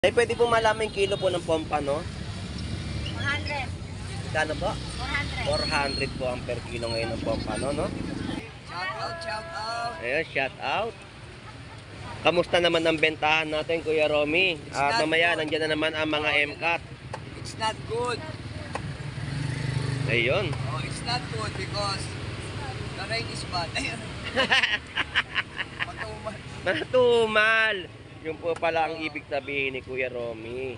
Ay, pwede po malaman yung kilo po ng pompano? 400. Kano po? 400. 400 po ang per kilo ngayon ng pompano, no? Shout out. Ayan, shout out. Kamusta naman ang bentahan natin, Kuya Romy? At mamaya, nandiyan na naman ang mga MCAT. It's not good. Ayun. Oh, it's not good because the rain is bad. Ayun. Matumal. Matumal. Yung po pala ang ibig sabihin ni Kuya Romy.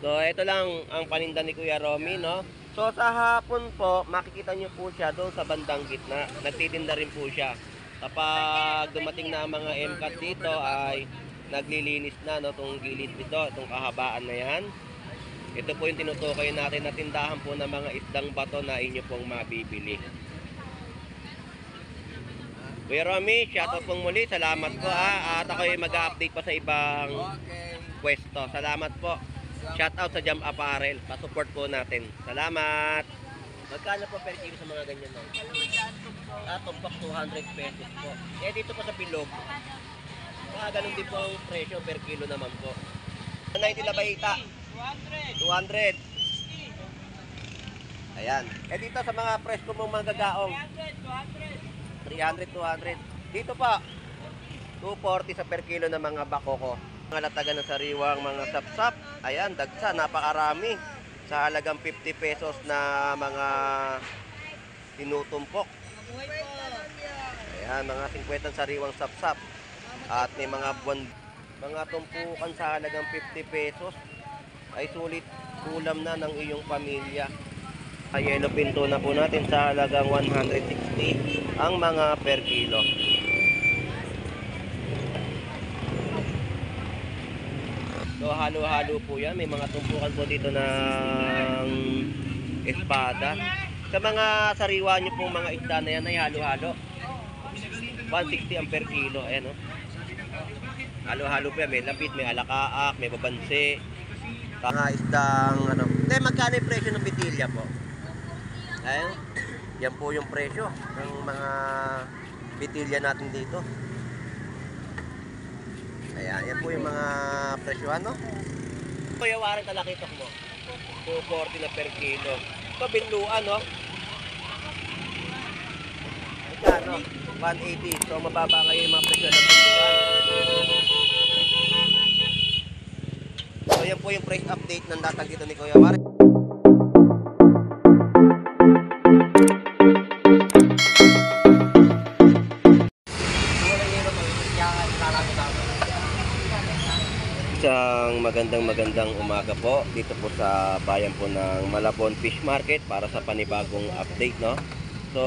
So, ito lang ang paninda ni Kuya Romy, no? So, sa hapon po, makikita nyo po siya doon sa bandang gitna. Nagtitinda rin po siya. Kapag dumating na ang mga MCAT dito, ay naglilinis na, no? Itong gilid dito, itong kahabaan na yan. Ito po yung tinutukoy natin na tindahan po ng mga isdang bato na inyo pong mabibili. Kuya Romy, shoutout pong muli. Salamat po At ako'y mag-update pa sa ibang pwesto. Salamat po. Shoutout sa Jam Apparel. Pa-support po natin. Salamat. Magkano po per kilo sa mga ganyan na? Tumpok 200 pesos po. Dito po sa Bilog. Ganun din po ang presyo per kilo naman po. 90 labayita. 200. Ayan. Dito sa mga presko mong mga gagaong. 300, 200. Dito pa, 240 sa per kilo ng mga bakoko. Mga latagan ng sariwang mga sapsap. Ayan, dagsa, napakarami. Sa halagang 50 pesos na mga tinutumpok. Ayan, mga 50 sariwang sapsap. At may mga mga tumpukan sa halagang 50 pesos. Ay sulit ulam na ng iyong pamilya. Yellow pinto na po natin sa halagang 160 ang mga per kilo. So halo-halo po yan. May mga tumpukan po dito ng espada. Sa mga sariwa nyo pong mga isda na yan ay halo-halo. 160 ang per kilo. Ayan, no? Halo-halo po yan. May lapit, may alakaak, may babansi. Mga isdang ano. Magkano yung presyo ng bitilya po? Ayan, yan po yung presyo ng mga bitilya natin dito. Ayan, yan po yung mga presyo, ano? Kuya Warren, talakitok mo. 240 na per kilo. Ito, binluan, no? Magkano? 180. So, mababa kayo yung mga presyo ng binluan. So, yan po yung price update ng datang dito ni Kuya Warren. Isang magandang umaga po dito po sa bayan po ng Malabon Fish Market para sa panibagong update, no? So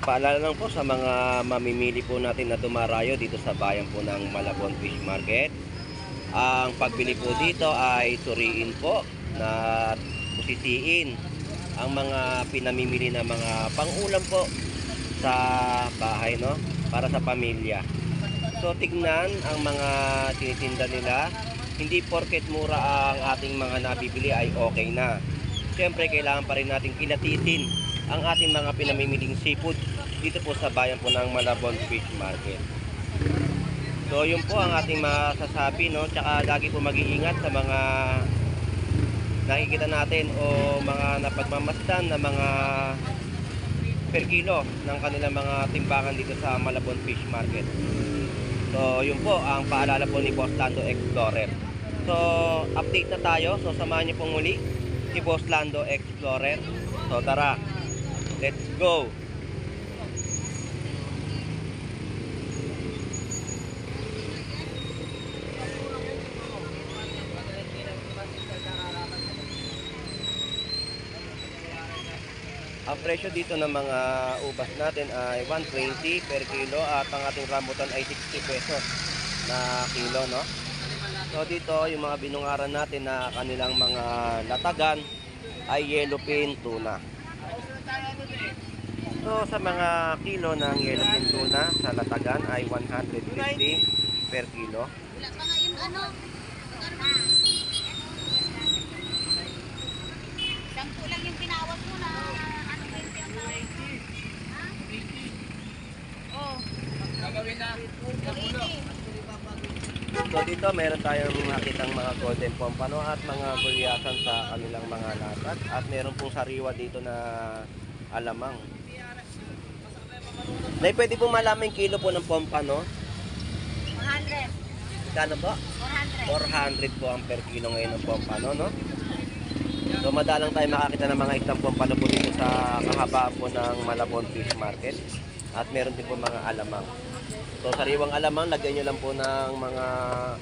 paalala lang po sa mga mamimili po natin na dumarayo dito sa bayan po ng Malabon Fish Market. Ang pagbili po dito ay suriin po na pusisiin ang mga pinamimili na mga pangulam po sa bahay, no? Para sa pamilya. So tignan ang mga tinitinda nila. Hindi porket mura ang ating mga nabibili ay okay na. Siyempre, kailangan pa rin natin kilatitin ang ating mga pinamimiling seafood dito po sa bayan po ng Malabon Fish Market. So, yun po ang ating masasabi, no? Tsaka lagi po mag-iingat sa mga nakikita natin o mga napagmamasdan na mga per kilo ng kanilang mga timbangan dito sa Malabon Fish Market. So, yun po ang paalala po ni Boss Lando Explorer. So, update na tayo. So, samahan niyo pong muli si Boss Lando Explorer. So, tara. Let's go! Ang presyo dito ng mga ubas natin ay 120 per kilo at ang ating rambutan ay 60 pesos na kilo, no? So dito yung mga binungaran natin na kanilang mga latagan ay yellowfin tuna. So sa mga kilo ng yellowfin tuna sa latagan ay 150 per kilo. Wala pa nga yung ano. Sampu lang yung pinawas mo na ano ba yung pinatawag? Ha? Oh. Gagawin na. 280. So dito dito, meron tayong nakitang mga golden pompano at mga gulyasan sa kanilang mga latag. At meron pong sariwa dito na alamang. Nay, pwede po malaman yung kilo po ng pompano? 100. Kano po? 400. 400 po ang per kilo ngayon ng pompano, no? So madalang tayo makakita ng mga isang pompano po dito sa kahabaan po ng Malabon Fish Market. At meron din po mga alamang. So sariwang alamang, lagyan nyo lang po ng mga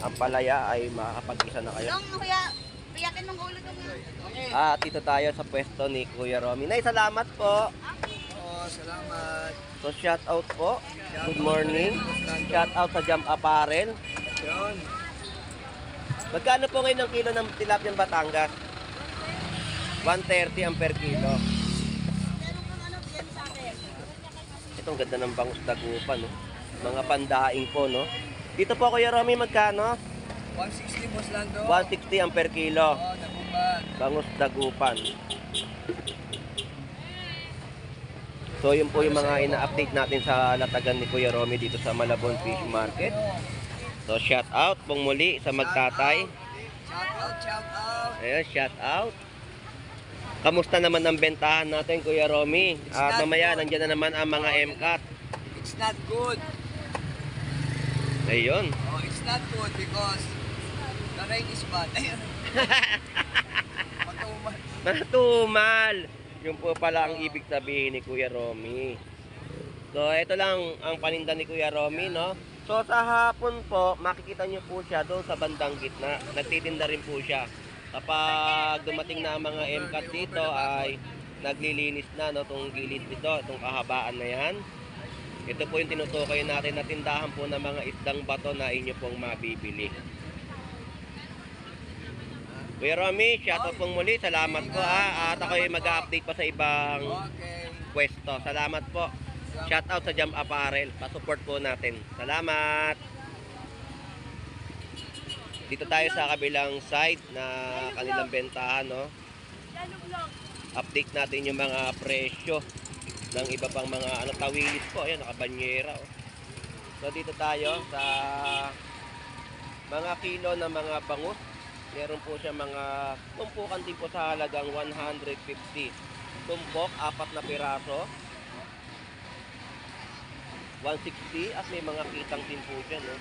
ampalaya ay makakapag-isa na kayo. Yung kuya, piyakin mong ulo dong. At dito tayo sa pwesto ni Kuya Romy. Nay, salamat po. Oh, salamat. So shout out po. Good morning. Shout out sa Jam Apparel. Yun. Magkano po ngayon ang kilo ng tilapia Batangas? 130 ang per kilo. Meron kang ano, yan sa akin. Itong ganda ng bangus dagupan, no? Mga pandaing po, no? Dito po, Kuya Romy, magkano? 160 boss Lando. 160 ang per kilo. Oh, naguban. Bangus dagupan. So, yun po yung mga ina-update natin sa latagan ni Kuya Romy dito sa Malabon Fish Market. So, shout out pong muli sa magtatay. Shout out, shout out. Ayan, shout out. Kamusta naman ang bentahan natin, Kuya Romy? At mamaya, nandiyan na naman ang mga MCAT. It's not good. Ayun. Oh, it's not good because the rain is bad. Ayun. Matuman. Matumal. Yung po pala ang ibig sabihin ni Kuya Romy. So, ito lang ang paninda ni Kuya Romy, no? So, sa hapon po, makikita nyo po siya doon sa bandang gitna. Nagtitinda rin po siya. Kapag dumating na ang mga MCAT dito ay naglilinis na, no? Itong gilid dito, itong kahabaan na yan. Ito po yung tinutukoy natin na tindahan po ng mga isdang bato na inyo pong mabibili. Kuya Romy, shoutout pong muli. Salamat po At ako'y mag-update pa sa ibang Okay. pwesto. Salamat po. Shoutout sa Jam Apparel. Pa-support po natin. Salamat. Dito tayo sa kabilang side na kanilang bentahan, no? Update natin yung mga presyo ng iba pang mga tawilis po. Ayan, nakabanyera. Oh. So dito tayo sa mga kilo ng mga bangus. Meron po siya mga tumpukan din po sa halagang 150. Tumpok, 4 na piraso. 160 at may mga kitang din po siya, no?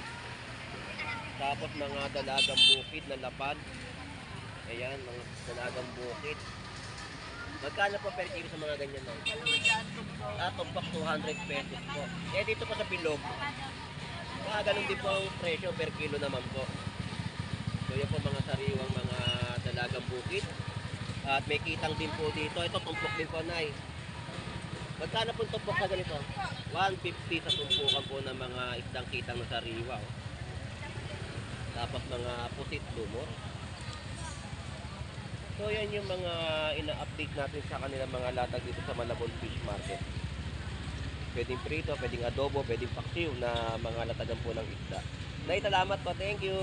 Tapos mga dalagang bukid na lapad. Ayan, mga dalagang bukid. Magkano po per kilo sa mga ganyan, no? Tumpok 200 pesos po. Dito po sa bilog. Mga ganun din po ang presyo per kilo naman po. So yan po mga sariwang mga dalagang bukid. At may kitang din po dito. Ito tumpok din po, Nay. Magkano po tumpok sa ganito? 150 sa tumpukan po ng mga isdang kitang na sariwa. Oh. Tapos mga pusit lumor. So yan yung mga ina-update natin sa kanilang mga latag dito sa Malabon Fish Market. Pwedeng prito, pwedeng adobo, pwedeng paksiw na mga latagan po ng isda. Nay, salamat po. Thank you.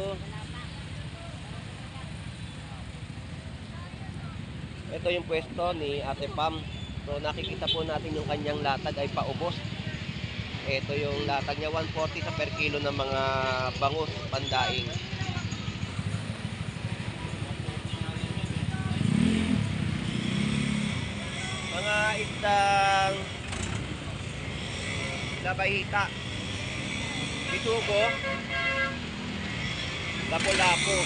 Ito yung pwesto ni Ate Pam. So nakikita po natin yung kanyang latag ay paubos. Ito yung latag niya, 140 sa per kilo ng mga bangus, pandaing. Mga isdang labahita, bisugo, lapu-lapu.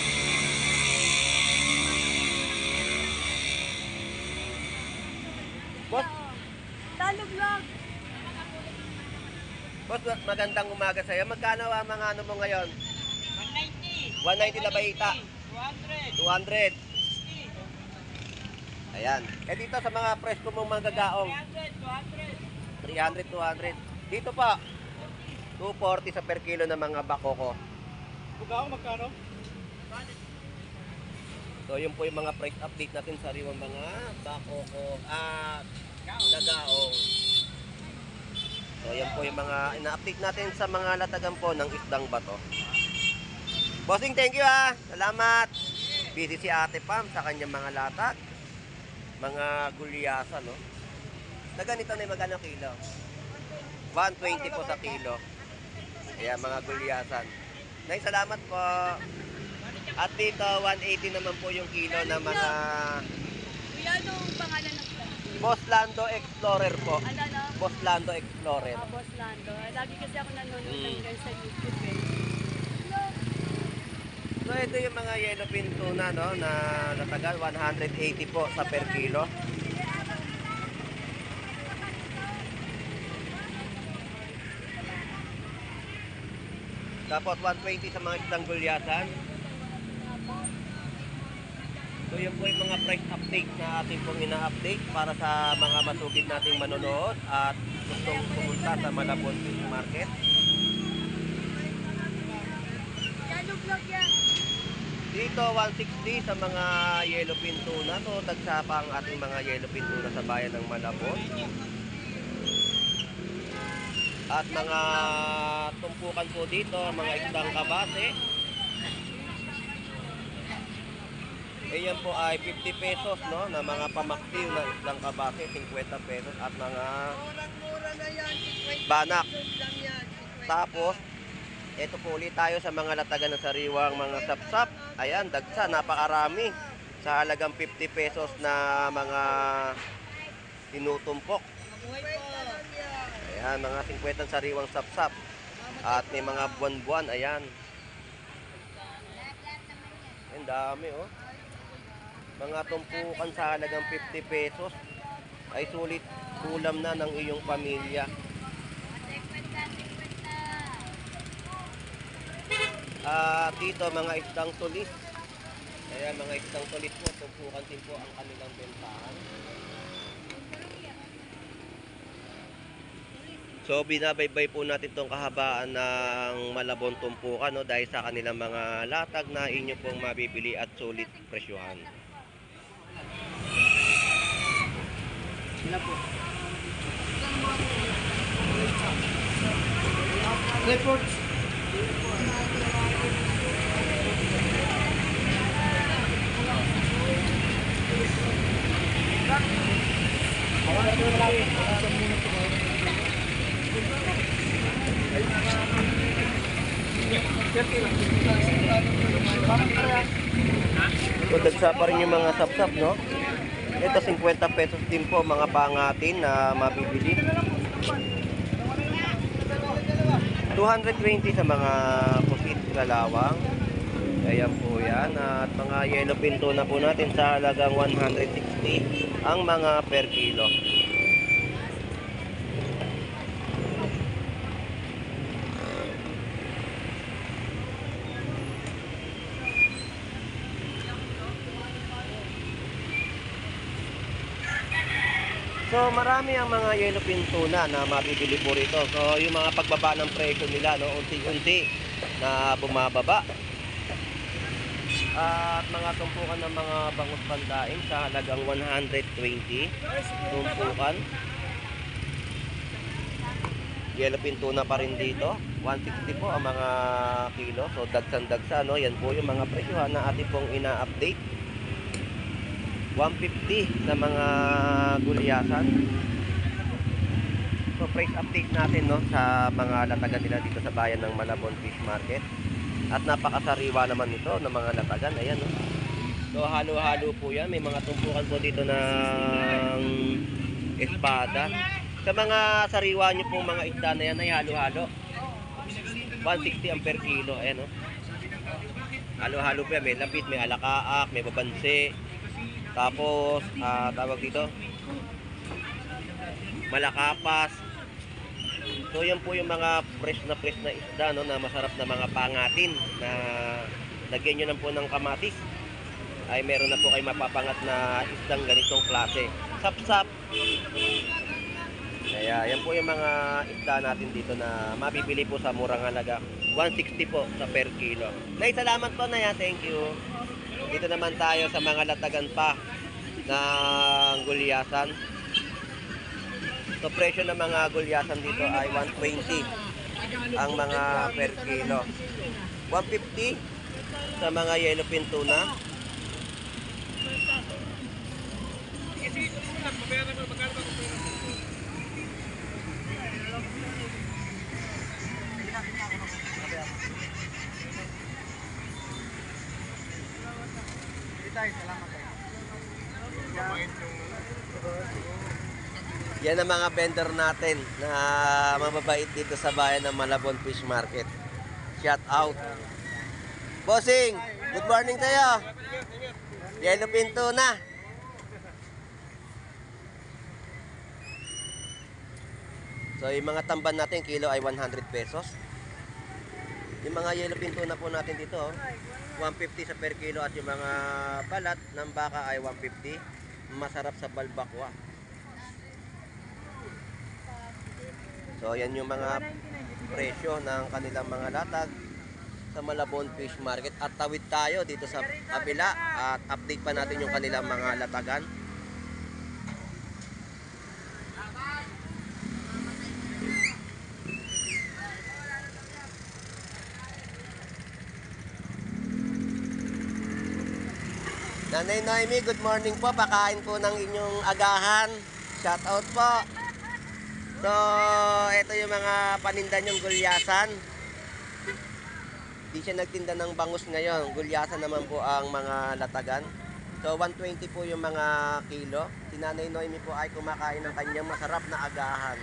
Boss, Talog lang. boss, magandang umaga sa'yo. Magkano ang mga ano mo ngayon? 190. 190 labahita. 200. 200. Ayan. Dito sa mga presko mong mga gagaong. 300, 200. Dito pa, 240 sa per kilo ng mga bakoko. Bugaong magkano? So, yun po yung mga price update natin sa riwang mga bakoko at gagaong. So, yan po yung mga ina-update natin sa mga latagan po ng isdang bato. Bossing, thank you Salamat. Busy si Ate Pam sa kanyang mga latag. Mga gulyasan, no? Na ganito na yung magkano kilo? 120 po sa kilo. Ayan, mga gulyasan. Nay, salamat po. At dito, 180 naman po yung kilo ng mga Kuya, anong pangalan ng vlog? Boss Lando Explorer po. Ano, ano? Boss Lando Explorer. Boss Lando. Lagi kasi ako nanonood ng guys sa YouTube eh. So ito yung mga yellowfin tuna, no, na natagal 180 po sa per kilo. Tapos 120 sa mga isdang gulyasan. So yun po yung mga price update na ating pong ina-update para sa mga masugid nating manonood at gustong pumunta sa Malabon Fish Market. Yan yung vlog yan. Dito 160 sa mga yellowfin tuna. So dagsa pa ang ating mga yellowfin tuna sa bayan ng Malabon. At mga tumpukan po dito, mga isdang kabase. Ayan po ay 50 pesos, no, na mga pamaksiw na isdang kabase, 50 pesos at mga Murang-mura na yan. 20 banak. pesos lang yan. 20. Tapos, ito po ulit tayo sa mga latagan ng sariwang mga sapsap. Ayan, dagsa, napakarami. Sa halagang 50 pesos na mga tinutumpok. Mabuhay po. Ayan, mga 50 sariwang sapsap. At may mga buwan-buwan, ayan. Ang dami, oh. Mga tumpukan sa halagang 50 pesos ay sulit ulam na ng iyong pamilya. Dito mga isdang tulis. Ayan, mga isdang tulis po, tumpukan din po ang kanilang bentahan. So binabaybay po natin itong kahabaan ng Malabon tumpukan, no, dahil sa kanilang mga latag na inyo pong mabibili at sulit presyuhan. Sila po. Reports. So dagsa pa rin yung mga sapsap, no? Ito 50 pesos din po mga pangatin na mabibili. 220 sa mga pusit kalawang. Ayan po yan. At mga yellowfin tuna po natin sa halagang 160 ang mga per kilo. So marami ang mga yellowfin tuna na mabibili po rito. So yung mga pagbaba ng presyo nila, no, unti-unti na bumababa. At mga tumpukan ng mga bangus pandaing sa halagang 120 tumpukan. Yellowfin tuna pa rin dito, 160 po ang mga kilo. So dagsan-dagsa, no, yan po yung mga presyo na ating pong ina-update. 150 sa mga gulyasan. So price update natin, no, sa mga latagan nila dito sa bayan ng Malabon Fish Market. At napakasariwa naman ito ng mga latagan. Ayan, no. So halo-halo po yan. May mga tumpukan po dito ng espada. Sa mga sariwa nyo pong mga isda na yan ay halo-halo. 160 ang per kilo. Ayan, no. Halo-halo po yan. May lapit, may alakaak, may babanse. Tapos, tawag dito, malakapas. So, yan po yung mga fresh na isda, no, na masarap na mga pangatin na lagyan nyo lang po ng kamatis. Ay, meron na po kayo mapapangat na isdang ganitong klase. Sap-sap. Kaya, yan po yung mga isda natin dito na mabibili po sa murang halaga. 160 po sa per kilo. Nay, salamat po na yan. Thank you. Dito naman tayo sa mga latagan pa ng gulyasan. So presyo ng mga gulyasan dito ay 120 ang mga per kilo. 150 sa mga yellowfin tuna. Yan ang mga vendor natin na mababait dito sa bayan ng Malabon Fish Market. Shout out. Bossing, good morning sa'yo. Yellow pinto na. So yung mga tamban natin, kilo ay 100 pesos. Yung mga yellow pinto na po natin dito, 150 sa per kilo, at yung mga balat ng baka ay 150. Masarap sa balbakwa. So yan yung mga presyo ng kanilang mga latag sa Malabon Fish Market. At tawid tayo dito sa kabila at update pa natin yung kanilang mga latagan. Nanay Noemi, good morning po. Pakain po ng inyong agahan. Shout out po. So, ito yung mga paninda niyong gulyasan. Di siya nagtinda ng bangus ngayon. Gulyasan naman po ang mga latagan. So, 120 po yung mga kilo. Si Nanay Noemi po ay kumakain ng kanyang masarap na agahan.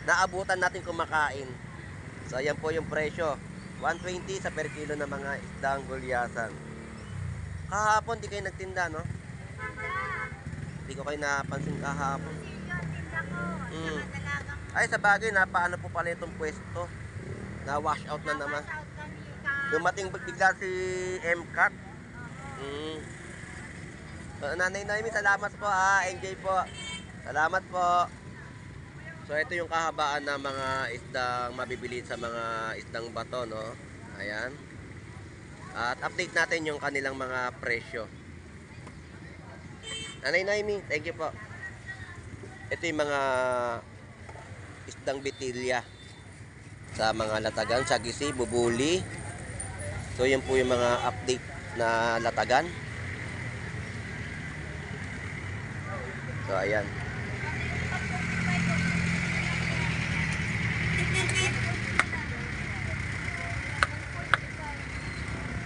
Naabutan natin kumakain. So, ayan po yung presyo. 120 sa per kilo ng mga isdang gulyasan. Kahapon, di kayo nagtinda, no? Di ko kayo napansin kahapon. Ay, sa bagay, paano po pala itong pwesto? Na-wash out na naman. Dumating bigla si MCAT. So, Nanay Noemi, salamat po ha. Enjoy po. Salamat po. So, ito yung kahabaan ng mga isdang mabibili sa mga isdang bato, no? Ayan. At update natin yung kanilang mga presyo. Nanay Noemi, thank you po. Ito yung mga isdang bitilya sa mga latagan, sagisi, bubuli. So yun po yung mga update na latagan. So ayan.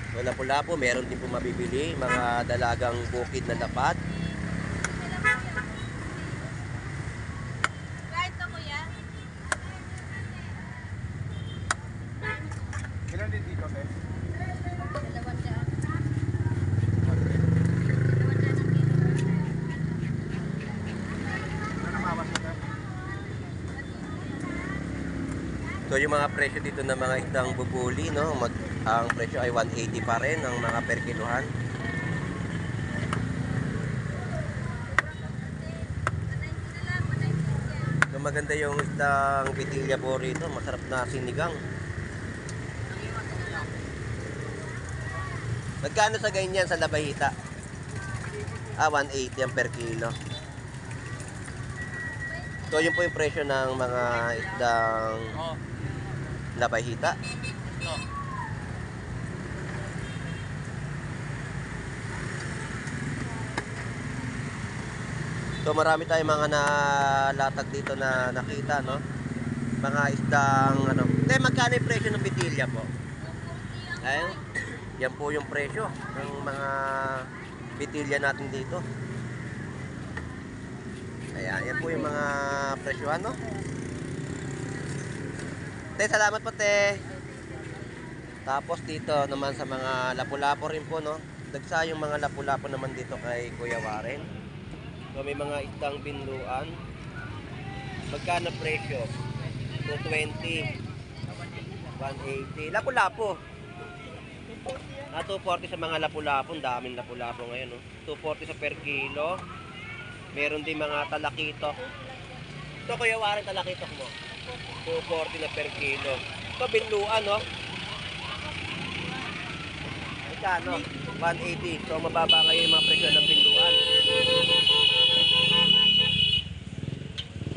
So lapu-lapu, meron din po mabibili, mga dalagang bukid na dapat. Kahit na kuya. Ilan din dito, Beth? 200. So yung mga presyo dito ng mga isdang bubuli, no, ang presyo ay 180 pa rin ang mga per kilohan. So maganda yung isdang bitilya po rito, masarap na sinigang. Magkano sa ganyan sa labahita? 180 ang per kilo. So yun po yung presyo ng mga isdang labahita. So marami tayong mga nalatag dito na nakita, no? Mga isdang ano. Magkano yung presyo ng bitilya po? Ayun. Yan po yung presyo ng mga bitilya natin dito. Ayan, yan po yung mga presyohan, no? Te, salamat po, te. Tapos dito naman sa mga lapu-lapo rin po, no? Dagsa yung mga lapu-lapo naman dito kay Kuya Warren. So may mga isdang binluan. Magkano presyo? 220, 180. Lapu-lapo. 240 sa mga lapu-lapo. Ang daming lapu-lapo ngayon, no? 240 sa per kilo. Meron din mga talakitok. Ito, Kuya Warren, talakitok mo. 240 na per kilo. Ito, binluan, no? Magkano? 180. So, mababa ngayon yung mga presyo ng binluan.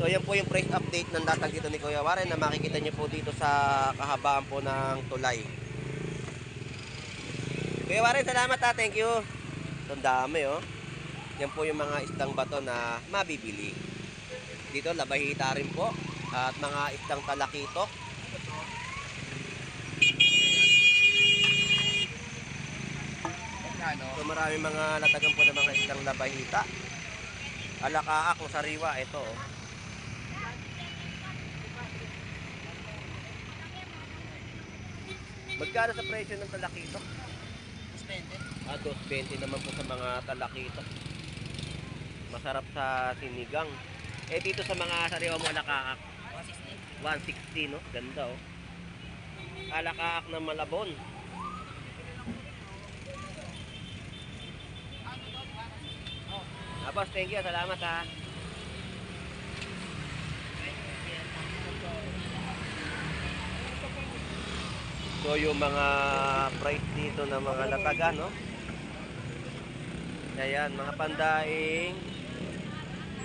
So, yan po yung price update ng datang dito ni Kuya Warren na makikita nyo po dito sa kahabaan po ng tulay. Kuya Warren, salamat ha. Thank you. Ito, ang dami, oh. Yan po yung mga isdang bato na mabibili. Dito, labahita rin po. At mga isdang talakitok. So, So marami mga latagan po ng mga isdang labahita. Alakaak o sariwa, ito. Oh. Magkano sa presyo ng talakito? 20. 2.20 naman po sa mga talakito. Masarap sa sinigang. Eh dito sa mga sariwa mo alakaak, 160. 160 no? Ganda oh. Alakaak ng Malabon. Boss, thank you. Salamat ha. So yung mga price dito ng mga latagan, no? Ayan, mga pandaing,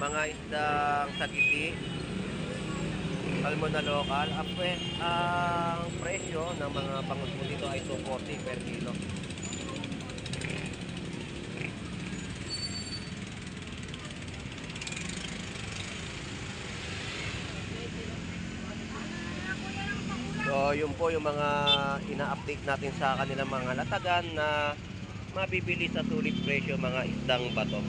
mga isdang sagiti, salmon na lokal. Ang presyo ng mga bangus po dito ay 240 per kilo. So, yun po yung mga ina-update natin sa kanilang mga latagan na mabibili sa sulit presyo mga isdang bato.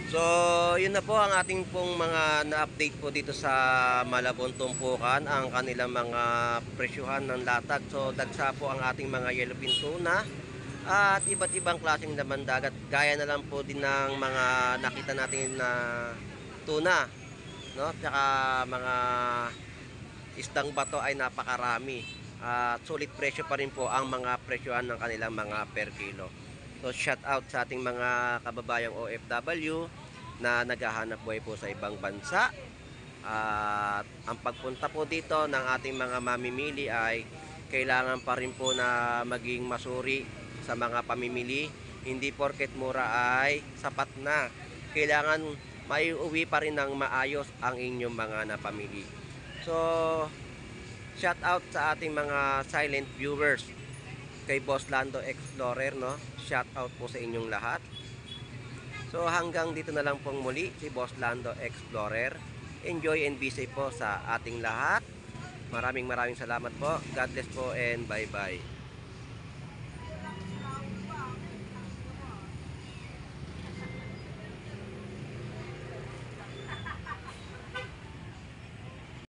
So, yun na po ang ating pong mga na-update po dito sa Malabon Tumpukan, ang kanilang mga presyuhan ng latag. So, dagsa po ang ating mga yellowfin tuna at iba't ibang klaseng laman dagat. Gaya na lang po din ng mga nakita natin na tuna, no? Tsaka mga isdang bato ay napakarami. At sulit presyo pa rin po ang mga presyuhan ng kanilang mga per kilo. So shout out sa ating mga kababayang OFW na naghahanap buhay po sa ibang bansa. At ang pagpunta po dito ng ating mga mamimili ay kailangan pa rin po na maging masuri sa mga pamimili. Hindi porket mura ay sapat na. Kailangan may uwi pa rin ng maayos ang inyong mga napamili. So shout out sa ating mga silent viewers. Kay Boss Lando Explorer, no? Shout out po sa inyong lahat. So hanggang dito na lang pong muli si Boss Lando Explorer. Enjoy and be safe po sa ating lahat. Maraming salamat po. God bless po and bye bye.